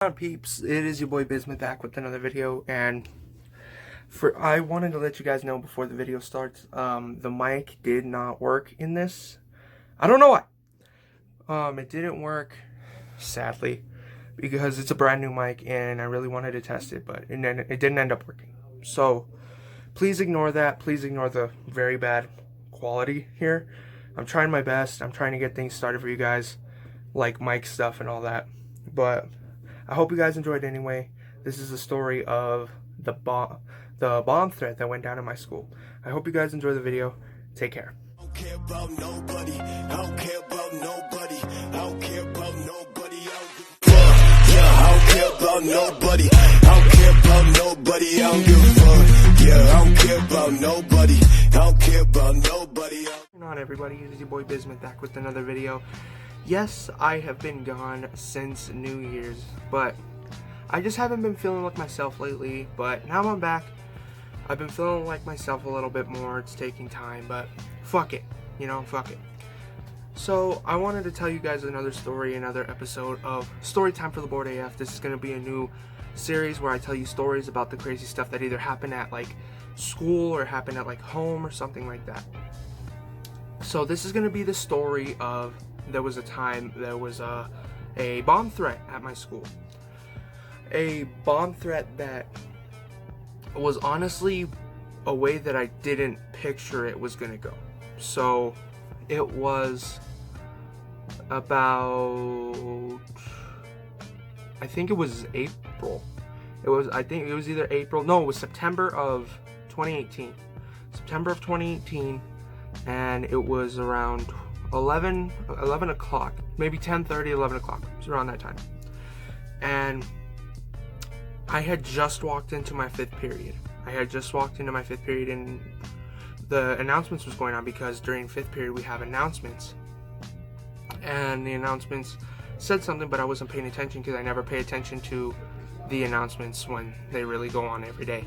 On peeps, it is your boy Bismuth back with another video, and I wanted to let you guys know before the video starts, the mic did not work in this. I don't know why. It didn't work, sadly, because it's a brand new mic and I really wanted to test it, but it didn't end up working. So please ignore that. Please ignore the very bad quality here. I'm trying my best. I'm trying to get things started for you guys, like mic stuff and all that, but I hope you guys enjoyed anyway. This is the story of the bomb threat that went down in my school. I hope you guys enjoy the video. Take care. I don't care about nobody. I don't care about nobody. I don't care about nobody. I don't give a fuck. Yeah, I don't care about nobody. I don't care about nobody. I don't give a fuck. Yeah, I don't care about nobody. I don't care about nobody. Not everybody, it is your boy Bismuth back with another video. Yes, I have been gone since New Year's, but I just haven't been feeling like myself lately. But now I'm back. I've been feeling like myself a little bit more. It's taking time, but fuck it, fuck it. So I wanted to tell you guys another story, another episode of Storytime for the Bored AF. This is going to be a new series where I tell you stories about the crazy stuff that either happened at like school or happened at like home or something like that. So this is going to be the story of there was a time there was a bomb threat at my school. A bomb threat that was honestly a way that I didn't picture it was going to go. So it was about, I think it was April. I think it was either April. No, it was September of 2018. September of 2018. And it was around 11 o'clock, maybe 10:30, 11 o'clock. It was around that time. And I had just walked into my fifth period. And the announcements was going on because during fifth period we have announcements. And the announcements said something, but I wasn't paying attention because I never pay attention to the announcements when they really go on every day.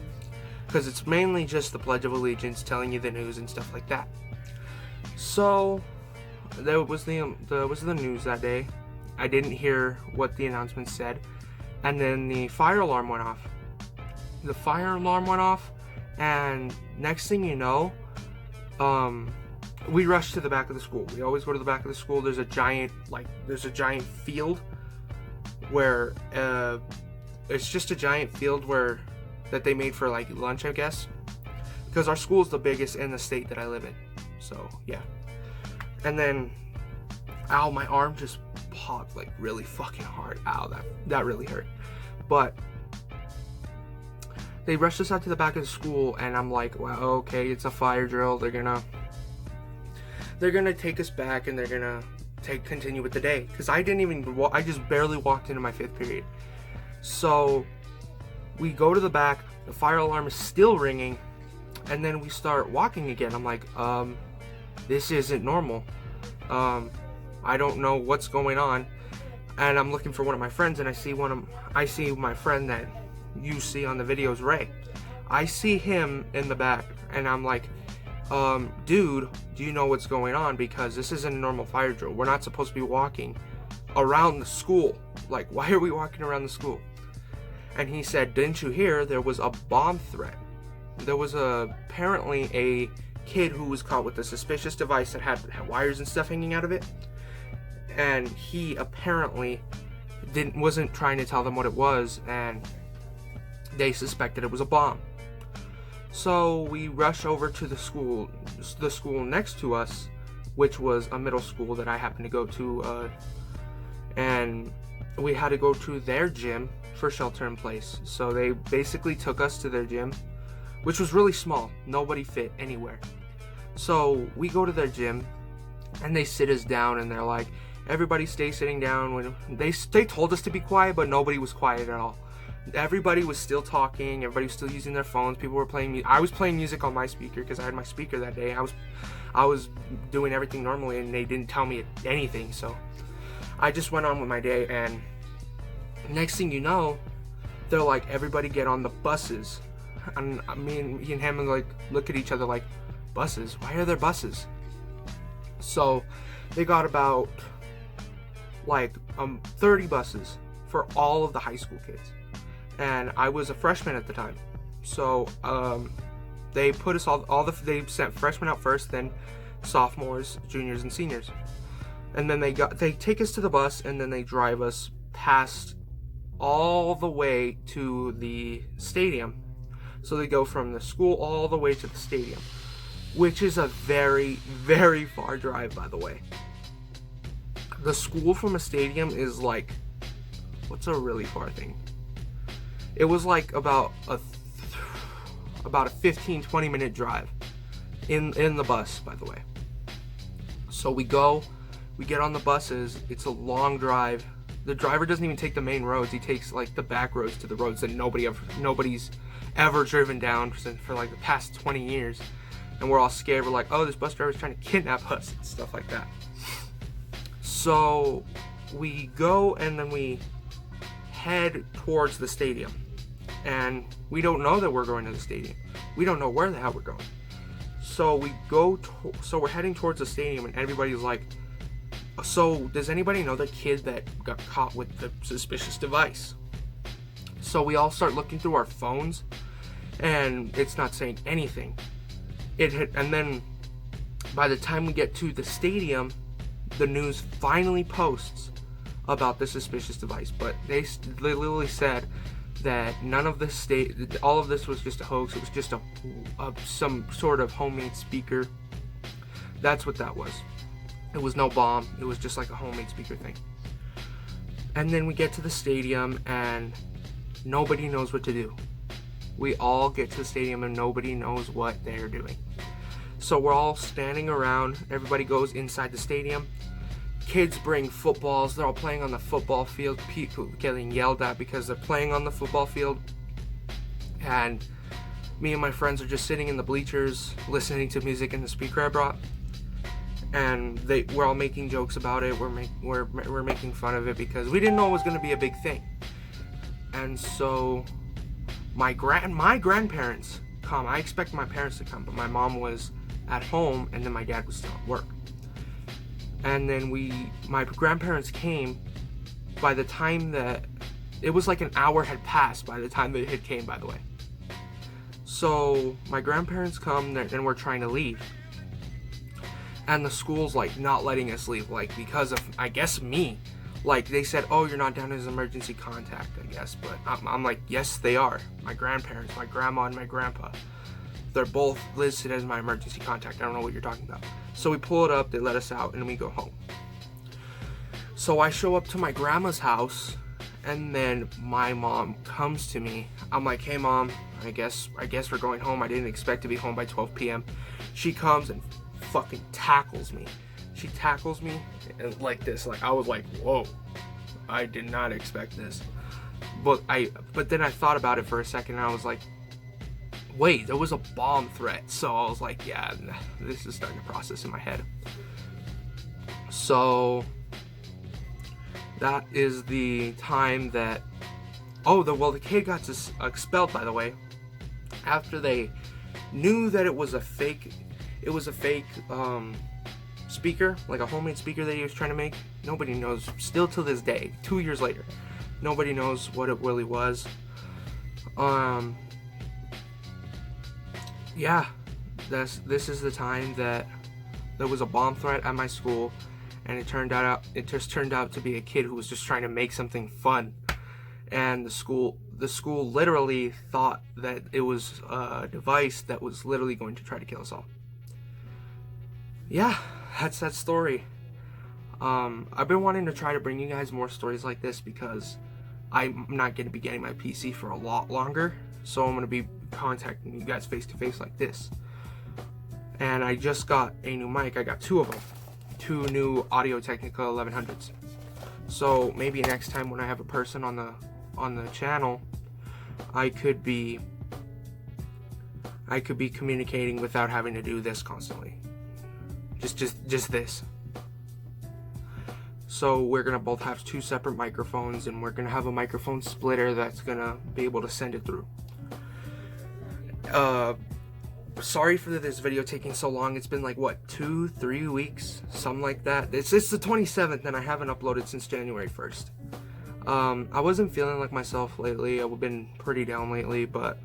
Because it's mainly just the Pledge of Allegiance, telling you the news and stuff like that. So there was the news that day. I didn't hear what the announcement said, and then the fire alarm went off. And next thing you know, we rushed to the back of the school. We always go to the back of the school. There's a giant field where it's just a giant field that they made for like lunch, I guess, because our school is the biggest in the state that I live in. So yeah. And then, ow, my arm just popped like really fucking hard. Ow, that really hurt. But they rushed us out to the back of the school, and I'm like, well, okay, it's a fire drill. They're gonna take us back, and they're gonna continue with the day. Because I just barely walked into my fifth period. So we go to the back. The fire alarm is still ringing, and then we start walking again. I'm like, this isn't normal. I don't know what's going on. And I'm looking for one of my friends, and I see my friend that you see on the videos, Ray. I see him in the back, and I'm like, dude, do you know what's going on? Because this isn't a normal fire drill. We're not supposed to be walking around the school. Like, why are we walking around the school? And he said, didn't you hear there was a bomb threat? There was apparently a kid who was caught with a suspicious device that had wires and stuff hanging out of it, and he apparently wasn't trying to tell them what it was, and they suspected it was a bomb. So we rush over to the school next to us, which was a middle school that I happened to go to, and we had to go to their gym for shelter in place. So they basically took us to their gym, which was really small. Nobody fit anywhere. So we go to their gym, and they sit us down, and they're like, everybody stay sitting down. When they told us to be quiet, but nobody was quiet at all. Everybody was still talking. Everybody was still using their phones. People were playing music. I was playing music on my speaker because I had my speaker that day. I was doing everything normally, and they didn't tell me anything. So I just went on with my day, and next thing you know, they're like, everybody get on the buses. And me and him like look at each other like, buses? Why are there buses? So they got about like 30 buses for all of the high school kids. And I was a freshman at the time. So they put us they sent freshmen out first, then sophomores, juniors, and seniors. And then they take us to the bus, and then they drive us past all the way to the stadium. So they go from the school all the way to the stadium, which is a very, very far drive, by the way. The school from a stadium is like, what's a really far thing? It was like about a 15-20 minute drive in the bus, by the way. So we get on the buses. It's a long drive. The driver doesn't even take the main roads. He takes like the back roads to the roads that nobody's ever driven down for like the past 20 years. And we're all scared. We're like, oh, this bus driver's trying to kidnap us and stuff like that. So we go, and then we head towards the stadium. And we don't know that we're going to the stadium. We don't know where the hell we're going. So we're heading towards the stadium, and everybody's like, so does anybody know the kid that got caught with the suspicious device? So we all start looking through our phones, and it's not saying anything. And then by the time we get to the stadium, the news finally posts about the suspicious device. But they literally said that none of this all of this was just a hoax. It was just some sort of homemade speaker. That's what that was. It was no bomb. It was just like a homemade speaker thing. And then we get to the stadium, and nobody knows what to do. We all get to the stadium, and nobody knows what they're doing. So we're all standing around. Everybody goes inside the stadium. Kids bring footballs. They're all playing on the football field. People getting yelled at because they're playing on the football field. And me and my friends are just sitting in the bleachers listening to music in the speaker I brought. And we're all making jokes about it. We're making fun of it because we didn't know it was going to be a big thing. And so my grandparents come. I expect my parents to come, but my mom was at home, and then my dad was still at work. And then my grandparents came. By the time that it was like an hour had passed by the time they had came, by the way. So my grandparents come, and we're trying to leave. And the school's like not letting us leave, like because of, I guess, me. Like they said, oh, you're not down as emergency contact, I guess. But I'm like, yes, they are. My grandparents, my grandma and my grandpa, they're both listed as my emergency contact. I don't know what you're talking about. So we pull it up, they let us out, and we go home. So I show up to my grandma's house, and then my mom comes to me. I'm like, hey mom, I guess we're going home. I didn't expect to be home by 12 p.m. She comes and fucking tackles me. She tackles me and like this. Like I was like, whoa, I did not expect this. But then I thought about it for a second, and I was like, wait, there was a bomb threat. So I was like, yeah, this is starting to process in my head. So that is the time that the kid got expelled, by the way, after they knew that it was a fake speaker, like a homemade speaker that he was trying to make. Nobody knows, still to this day, 2 years later, nobody knows what it really was. Yeah, this is the time that there was a bomb threat at my school, and it just turned out to be a kid who was just trying to make something fun, and the school literally thought that it was a device that was literally going to try to kill us all. Yeah, that's that story. I've been wanting to try to bring you guys more stories like this because I'm not going to be getting my PC for a lot longer, so I'm going to be contacting you guys face to face like this. And I just got a new mic. I got two of them, two new Audio-Technica 1100s. So maybe next time when I have a person on the channel, I could be communicating without having to do this constantly. Just this. So we're gonna both have two separate microphones, and we're gonna have a microphone splitter that's gonna be able to send it through. Sorry for this video taking so long. It's been like, what, 2-3 weeks? Something like that. It's the 27th, and I haven't uploaded since January 1st. I wasn't feeling like myself lately. I've been pretty down lately, but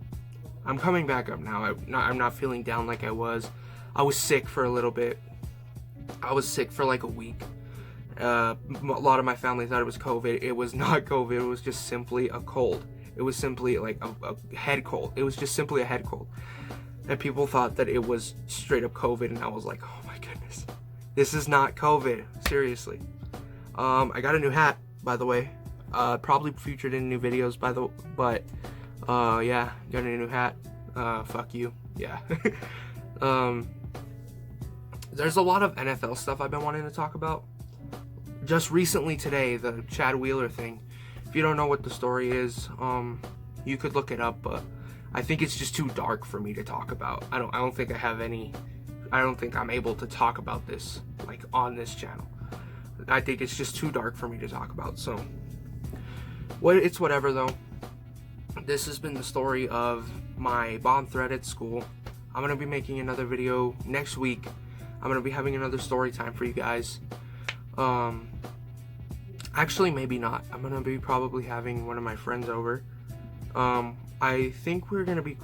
I'm coming back up now. I'm not feeling down like I was. I was sick for a little bit. I was sick for like a week. A lot of my family thought it was COVID. It was not COVID. It was just simply a cold. It was simply like a head cold. It was just simply a head cold. And people thought that it was straight up COVID, and I was like, oh my goodness. This is not COVID. Seriously. I got a new hat, by the way. Probably featured in new videos, yeah, got a new hat. Fuck you. Yeah. There's a lot of NFL stuff I've been wanting to talk about. Just recently today, the Chad Wheeler thing. If you don't know what the story is, you could look it up, but I think it's just too dark for me to talk about. I don't think I'm able to talk about this like on this channel. I think it's just too dark for me to talk about. So, it's whatever though. This has been the story of my bomb threat at school. I'm gonna be making another video next week. I'm gonna be having another story time for you guys. Actually, maybe not. I'm gonna be probably having one of my friends over. I think we're gonna be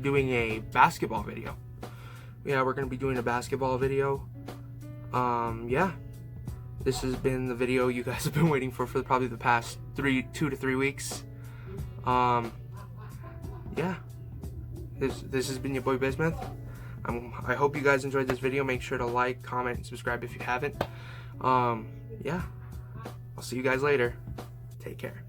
doing a basketball video. Yeah, we're gonna be doing a basketball video. Yeah. This has been the video you guys have been waiting for probably the past 2 to 3 weeks. Yeah. This has been your boy Bismuth. I hope you guys enjoyed this video. Make sure to like, comment, and subscribe if you haven't. Yeah. I'll see you guys later. Take care.